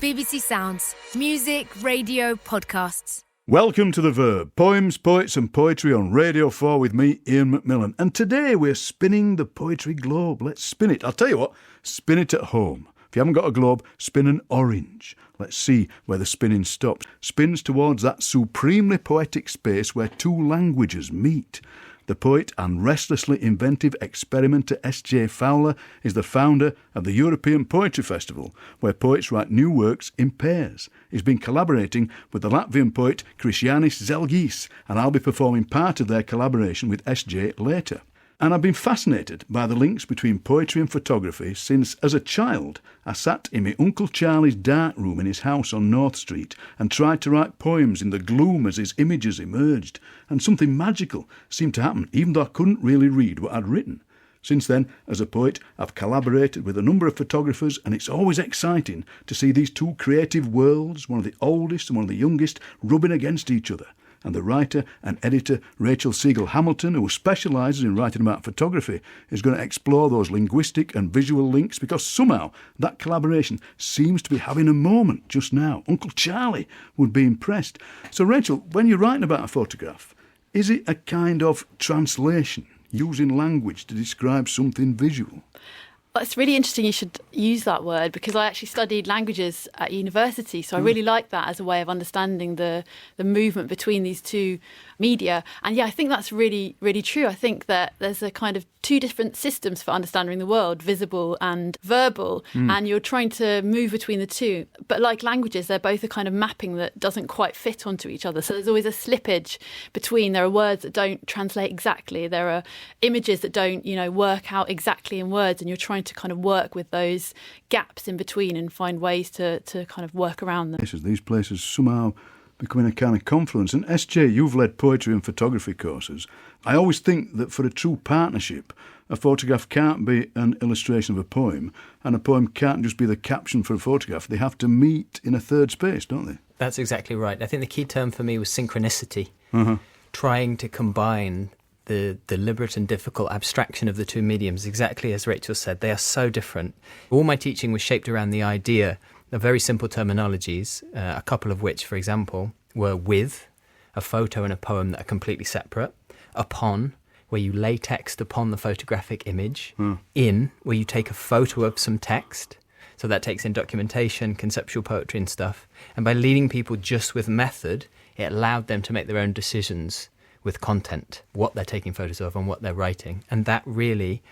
BBC Sounds. Music, radio, podcasts. Welcome to The Verb, poems, poets and poetry on Radio 4 with me, Ian McMillan. And today we're spinning the poetry globe. Let's spin it. I'll tell you what, spin it at home. If you haven't got a globe, spin an orange. Let's see where the spinning stops. Spins towards that supremely poetic space where two languages meet. The poet and restlessly inventive experimenter S.J. Fowler is the founder of the European Poetry Festival, where poets write new works in pairs. He's been collaborating with the Latvian poet Krišjānis Zeļģis, and I'll be performing part of their collaboration with S.J. later. And I've been fascinated by the links between poetry and photography since, as a child, I sat in my Uncle Charlie's dark room in his house on North Street and tried to write poems in the gloom as his images emerged, and something magical seemed to happen, even though I couldn't really read what I'd written. Since then, as a poet, I've collaborated with a number of photographers, and it's always exciting to see these two creative worlds, one of the oldest and one of the youngest, rubbing against each other. And the writer and editor Rachel Segal Hamilton, who specialises in writing about photography, is going to explore those linguistic and visual links, because somehow that collaboration seems to be having a moment just now. Uncle Charlie would be impressed. So Rachel, when you're writing about a photograph, is it a kind of translation, using language to describe something visual? Well, it's really interesting you should use that word, because I actually studied languages at university, so I really like that as a way of understanding the movement between these two media. And yeah, I think that's really, really true. I think that there's a kind of two different systems for understanding the world, visible and verbal, and you're trying to move between the two. But like languages, they're both a kind of mapping that doesn't quite fit onto each other. So there's always a slippage between. There are words that don't translate exactly. There are images that don't, work out exactly in words, and you're trying to kind of work with those gaps in between and find ways to kind of work around them. These places somehow becoming a kind of confluence. And SJ, you've led poetry and photography courses. I always think that for a true partnership, a photograph can't be an illustration of a poem, and a poem can't just be the caption for a photograph. They have to meet in a third space, don't they? That's exactly right. I think the key term for me was synchronicity, trying to combine the deliberate and difficult abstraction of the two mediums, exactly as Rachel said. They are so different. All my teaching was shaped around the idea of very simple terminologies, a couple of which, for example, were with, a photo and a poem that are completely separate, upon, where you lay text upon the photographic image, in, where you take a photo of some text, so that takes in documentation, conceptual poetry and stuff, and by leading people just with method, it allowed them to make their own decisions with content, what they're taking photos of and what they're writing, and that really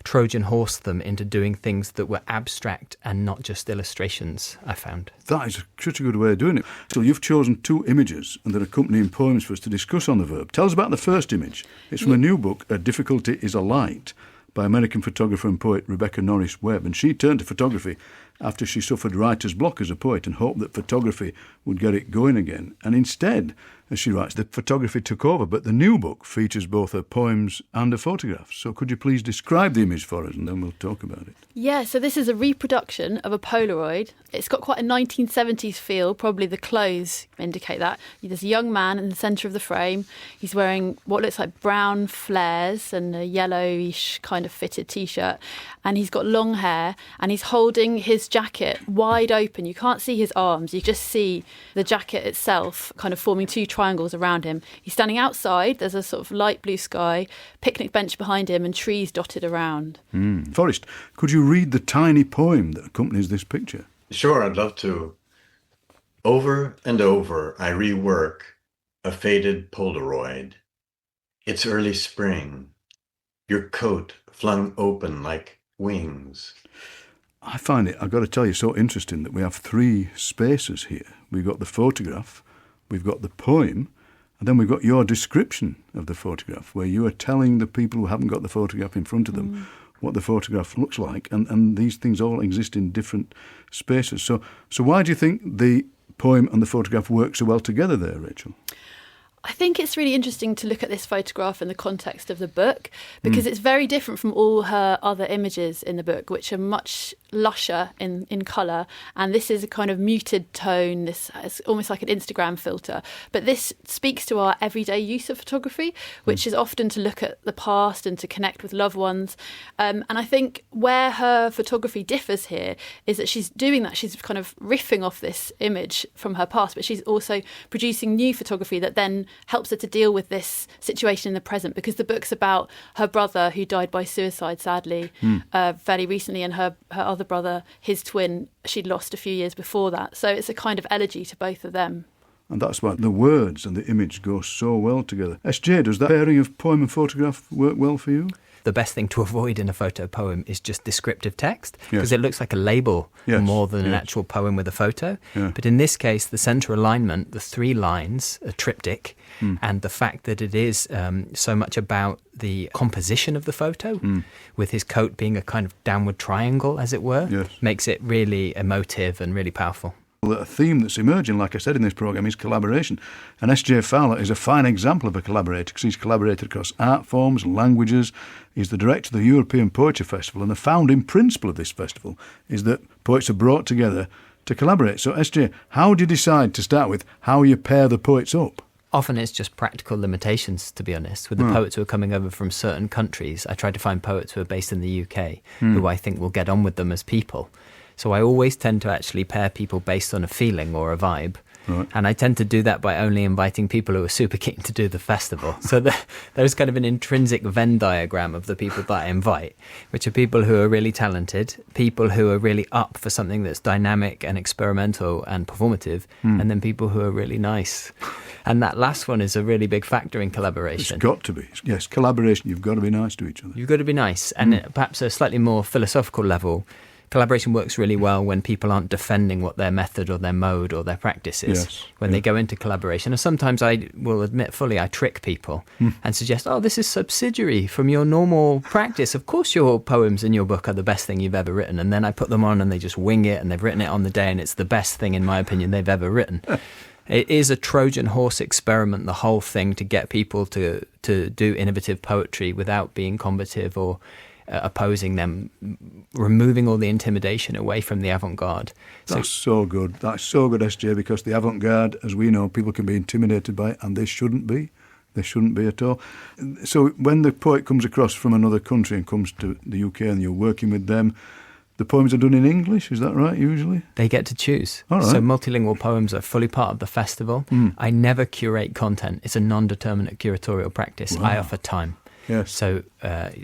Trojan horsed them into doing things that were abstract and not just illustrations, I found. That is such a good way of doing it. So you've chosen two images and they're accompanying poems for us to discuss on The Verb. Tell us about the first image. It's from a new book, A Difficulty is a Light, by American photographer and poet Rebecca Norris Webb. And she turned to photography after she suffered writer's block as a poet and hoped that photography would get it going again. And instead, as she writes, the photography took over. But the new book features both her poems and her photographs. So could you please describe the image for us, and then we'll talk about it. Yeah, so this is a reproduction of a Polaroid. It's got quite a 1970s feel. Probably the clothes indicate that. There's a young man in the centre of the frame. He's wearing what looks like brown flares and a yellowish kind of fitted T-shirt. And he's got long hair, and he's holding his jacket wide open. You can't see his arms. You just see the jacket itself kind of forming two triangles around him. He's standing outside. There's a sort of light blue sky, picnic bench behind him, and trees dotted around. Forrest, could you read the tiny poem that accompanies this picture? Sure, I'd love to. Over and over I rework a faded Polaroid. It's early spring. Your coat flung open like wings. I find it, I've got to tell you, so interesting that we have three spaces here. We've got the photograph, we've got the poem, and then we've got your description of the photograph, where you are telling the people who haven't got the photograph in front of them what the photograph looks like, and these things all exist in different spaces. So why do you think the poem and the photograph work so well together there, Rachel? I think it's really interesting to look at this photograph in the context of the book, because it's very different from all her other images in the book, which are much lusher in colour. And this is a kind of muted tone. This is almost like an Instagram filter. But this speaks to our everyday use of photography, which is often to look at the past and to connect with loved ones. And I think where her photography differs here is that she's doing that. She's kind of riffing off this image from her past, but she's also producing new photography that then helps her to deal with this situation in the present, because the book's about her brother who died by suicide, sadly, fairly recently, and her other brother, his twin, she'd lost a few years before that. So it's a kind of elegy to both of them. And that's why the words and the image go so well together. SJ, does that pairing of poem and photograph work well for you? The best thing to avoid in a photo poem is just descriptive text, because it looks like a label more than an actual poem with a photo. Yeah. But in this case, the centre alignment, the 3 lines, a triptych, and the fact that it is so much about the composition of the photo, with his coat being a kind of downward triangle, as it were, makes it really emotive and really powerful. A theme that's emerging, like I said in this programme, is collaboration. And S.J. Fowler is a fine example of a collaborator, because he's collaborated across art forms, languages. He's the director of the European Poetry Festival, and the founding principle of this festival is that poets are brought together to collaborate. So, S.J., how do you decide, to start with, how you pair the poets up? Often it's just practical limitations, to be honest. With the poets who are coming over from certain countries, I try to find poets who are based in the UK, who I think will get on with them as people. So I always tend to actually pair people based on a feeling or a vibe. Right. And I tend to do that by only inviting people who are super keen to do the festival. So there's kind of an intrinsic Venn diagram of the people that I invite, which are people who are really talented, people who are really up for something that's dynamic and experimental and performative, and then people who are really nice. And that last one is a really big factor in collaboration. It's got to be. Yes, collaboration. You've got to be nice to each other. You've got to be nice. And perhaps a slightly more philosophical level, collaboration works really well when people aren't defending what their method or their mode or their practice is. When they go into collaboration. And sometimes I will admit fully I trick people and suggest, this is subsidiary from your normal practice. Of course your poems in your book are the best thing you've ever written. And then I put them on and they just wing it, and they've written it on the day, and it's the best thing, in my opinion, they've ever written. It is a Trojan horse experiment, the whole thing, to get people to do innovative poetry without being combative or opposing them, removing all the intimidation away from the avant-garde. That's so good. That's so good, SJ, because the avant-garde, as we know, people can be intimidated by it, and they shouldn't be. They shouldn't be at all. So when the poet comes across from another country and comes to the UK and you're working with them, the poems are done in English, is that right, usually? They get to choose. All right. So multilingual poems are fully part of the festival. I never curate content. It's a non-determinate curatorial practice. Wow. I offer time. Yes. So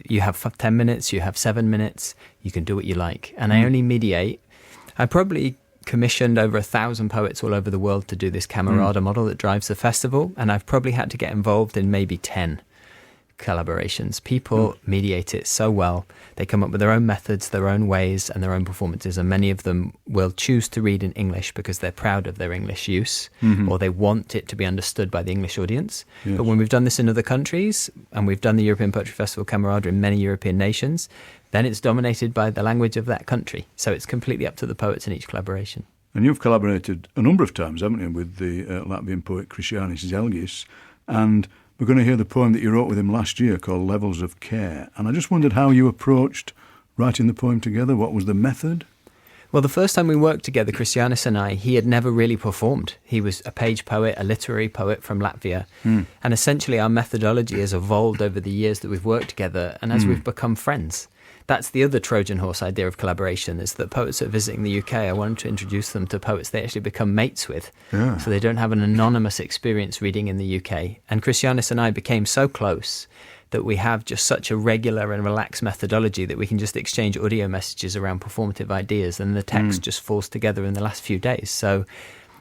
you have 10 minutes, you have 7 minutes, you can do what you like. And I only mediate. I probably commissioned over 1,000 poets all over the world to do this camerata model that drives the festival, and I've probably had to get involved in maybe 10 collaborations. People mediate it so well. They come up with their own methods, their own ways, and their own performances, and many of them will choose to read in English because they're proud of their English use, or they want it to be understood by the English audience. Yes. But when we've done this in other countries, and we've done the European Poetry Festival Camerata in many European nations, then it's dominated by the language of that country. So it's completely up to the poets in each collaboration. And you've collaborated a number of times, haven't you, with the Latvian poet Krišjānis Zeļģis, and we're going to hear the poem that you wrote with him last year called Levels of Care. And I just wondered how you approached writing the poem together. What was the method? Well, the first time we worked together, Krišjānis and I, he had never really performed. He was a page poet, a literary poet from Latvia. And essentially our methodology has evolved over the years that we've worked together and as we've become friends. That's the other Trojan horse idea of collaboration, is that poets that are visiting the UK, I wanted to introduce them to poets they actually become mates with. Yeah. So they don't have an anonymous experience reading in the UK. And Krišjānis and I became so close that we have just such a regular and relaxed methodology that we can just exchange audio messages around performative ideas, and the text just falls together in the last few days. So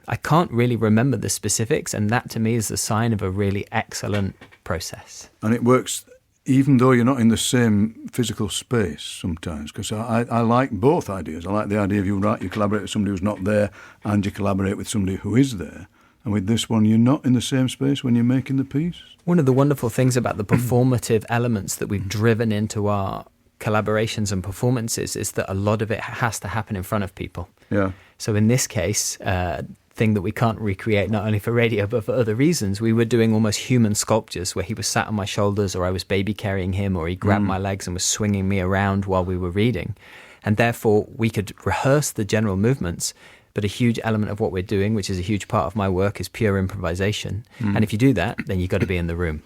I can't really remember the specifics, and that to me is a sign of a really excellent process. And it works even though you're not in the same physical space sometimes, because I like both ideas. I like the idea of you collaborate with somebody who's not there and you collaborate with somebody who is there. And with this one, you're not in the same space when you're making the piece. One of the wonderful things about the performative elements that we've driven into our collaborations and performances is that a lot of it has to happen in front of people. Yeah. So in this case, thing that we can't recreate, not only for radio but for other reasons. We were doing almost human sculptures where he was sat on my shoulders, or I was baby carrying him, or he grabbed my legs and was swinging me around while we were reading. And therefore we could rehearse the general movements, but a huge element of what we're doing, which is a huge part of my work, is pure improvisation. And if you do that, then you've got to be in the room.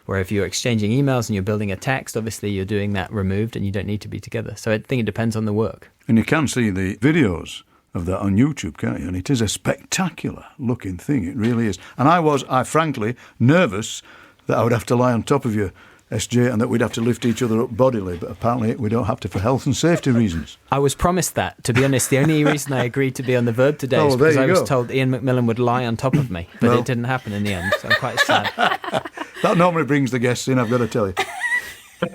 Where if you're exchanging emails and you're building a text, obviously you're doing that removed and you don't need to be together. So I think it depends on the work. And you can see the videos of that on YouTube, can't you? And it is a spectacular looking thing, it really is. And I frankly, nervous that I would have to lie on top of you, SJ, and that we'd have to lift each other up bodily, but apparently we don't have to for health and safety reasons. I was promised that, to be honest. The only reason I agreed to be on the Verb today is because I was told Ian McMillan would lie on top of me, but it didn't happen in the end, so I'm quite sad. That normally brings the guests in, I've got to tell you.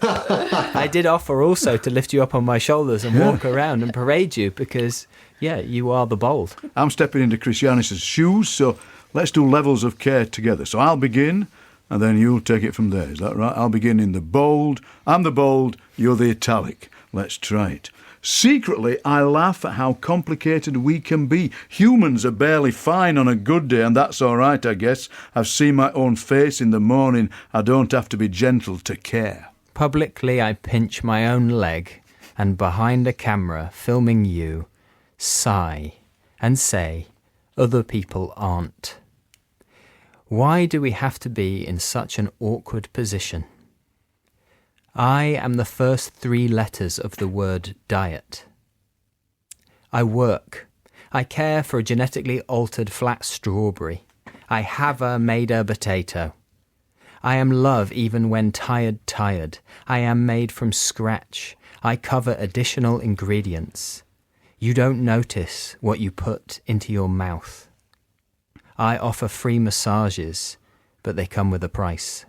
I did offer also to lift you up on my shoulders and walk around and parade you because, you are the bold. I'm stepping into Krišjānis' shoes, so let's do levels of care together. So I'll begin, and then you'll take it from there. Is that right? I'll begin in the bold. I'm the bold, you're the italic. Let's try it. Secretly, I laugh at how complicated we can be. Humans are barely fine on a good day, and that's all right, I guess. I've seen my own face in the morning. I don't have to be gentle to care. Publicly, I pinch my own leg, and behind a camera, filming you, sigh and say, other people aren't. Why do we have to be in such an awkward position? I am the first 3 letters of the word diet. I work. I care for a genetically altered flat strawberry. I have a made a potato. I am love even when tired. I am made from scratch. I cover additional ingredients. You don't notice what you put into your mouth. I offer free massages, but they come with a price.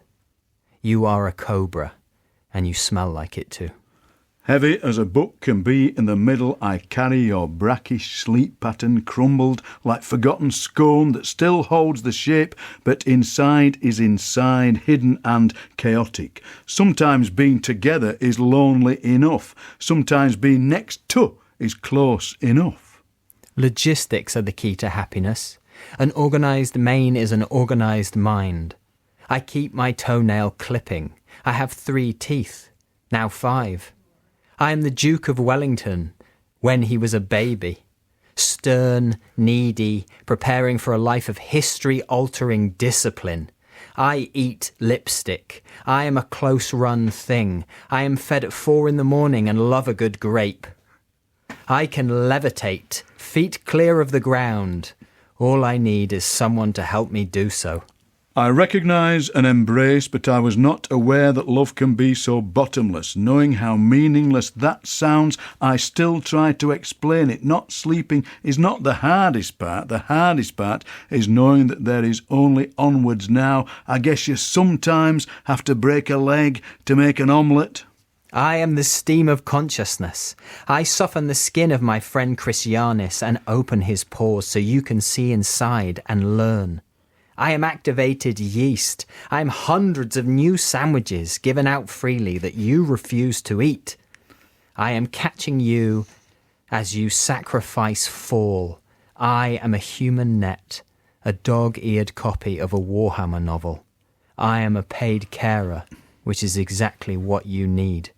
You are a cobra, and you smell like it too. Heavy as a book can be, in the middle I carry your brackish sleep pattern, crumbled like forgotten scone that still holds the shape, but inside is inside, hidden and chaotic. Sometimes being together is lonely enough. Sometimes being next to is close enough. Logistics are the key to happiness. An organised main is an organised mind. I keep my toenail clipping. I have 3 teeth, now 5. I am the Duke of Wellington when he was a baby. Stern, needy, preparing for a life of history-altering discipline. I eat lipstick. I am a close-run thing. I am fed at 4 a.m. and love a good grape. I can levitate, feet clear of the ground. All I need is someone to help me do so. I recognise and embrace, but I was not aware that love can be so bottomless. Knowing how meaningless that sounds, I still try to explain it. Not sleeping is not the hardest part. The hardest part is knowing that there is only onwards now. I guess you sometimes have to break a leg to make an omelette. I am the steam of consciousness. I soften the skin of my friend Krišjānis and open his pores so you can see inside and learn. I am activated yeast. I am hundreds of new sandwiches given out freely that you refuse to eat. I am catching you as you sacrifice fall. I am a human net, a dog-eared copy of a Warhammer novel. I am a paid carer, which is exactly what you need.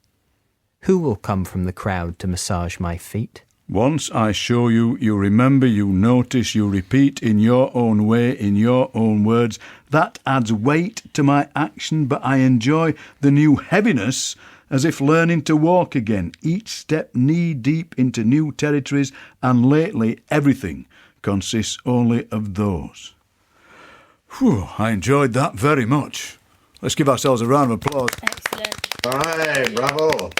Who will come from the crowd to massage my feet? Once I show you, you remember, you notice, you repeat in your own way, in your own words. That adds weight to my action, but I enjoy the new heaviness as if learning to walk again, each step knee-deep into new territories, and lately everything consists only of those. Whew, I enjoyed that very much. Let's give ourselves a round of applause. Excellent. All right, bravo.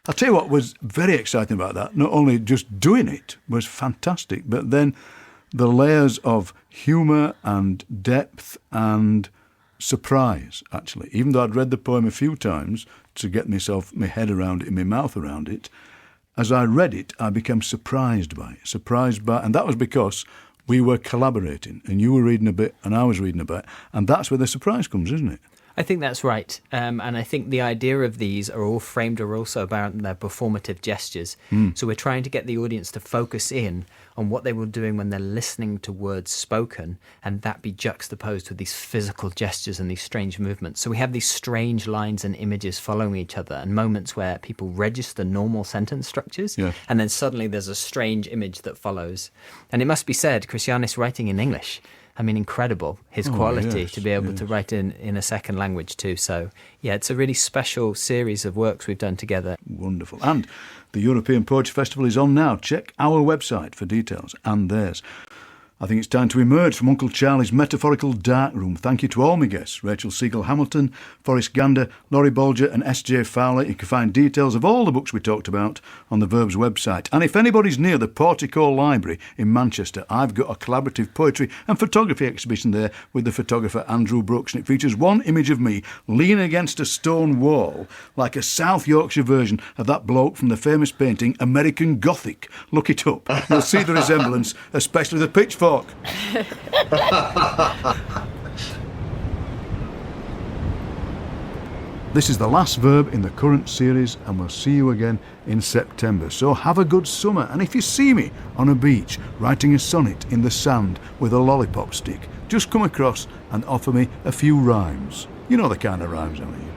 I'll tell you what was very exciting about that, not only just doing it was fantastic, but then the layers of humour and depth and surprise, actually. Even though I'd read the poem a few times to get my head around it and my mouth around it, as I read it, I became surprised by it, and that was because we were collaborating, and you were reading a bit and I was reading a bit, and that's where the surprise comes, isn't it? I think that's right. And I think the idea of these are all framed are also about their performative gestures. So we're trying to get the audience to focus in on what they were doing when they're listening to words spoken, and that be juxtaposed with these physical gestures and these strange movements. So we have these strange lines and images following each other, and moments where people register normal sentence structures, and then suddenly there's a strange image that follows. And it must be said, Krišjānis writing in English, I mean, incredible, his quality to be able to write in a second language too. So, yeah, it's a really special series of works we've done together. Wonderful. And the European Poetry Festival is on now. Check our website for details and theirs. I think it's time to emerge from Uncle Charlie's metaphorical darkroom. Thank you to all my guests, Rachel Segal Hamilton, Forrest Gander, Laurie Bolger and S.J. Fowler. You can find details of all the books we talked about on the Verb's website. And if anybody's near the Portico Library in Manchester, I've got a collaborative poetry and photography exhibition there with the photographer Andrew Brooks, and it features one image of me leaning against a stone wall like a South Yorkshire version of that bloke from the famous painting American Gothic. Look it up. You'll see the resemblance, especially the pitchfork. This is the last Verb in the current series, and we'll see you again in September. So have a good summer, and if you see me on a beach writing a sonnet in the sand with a lollipop stick, just come across and offer me a few rhymes. You know the kind of rhymes, don't you?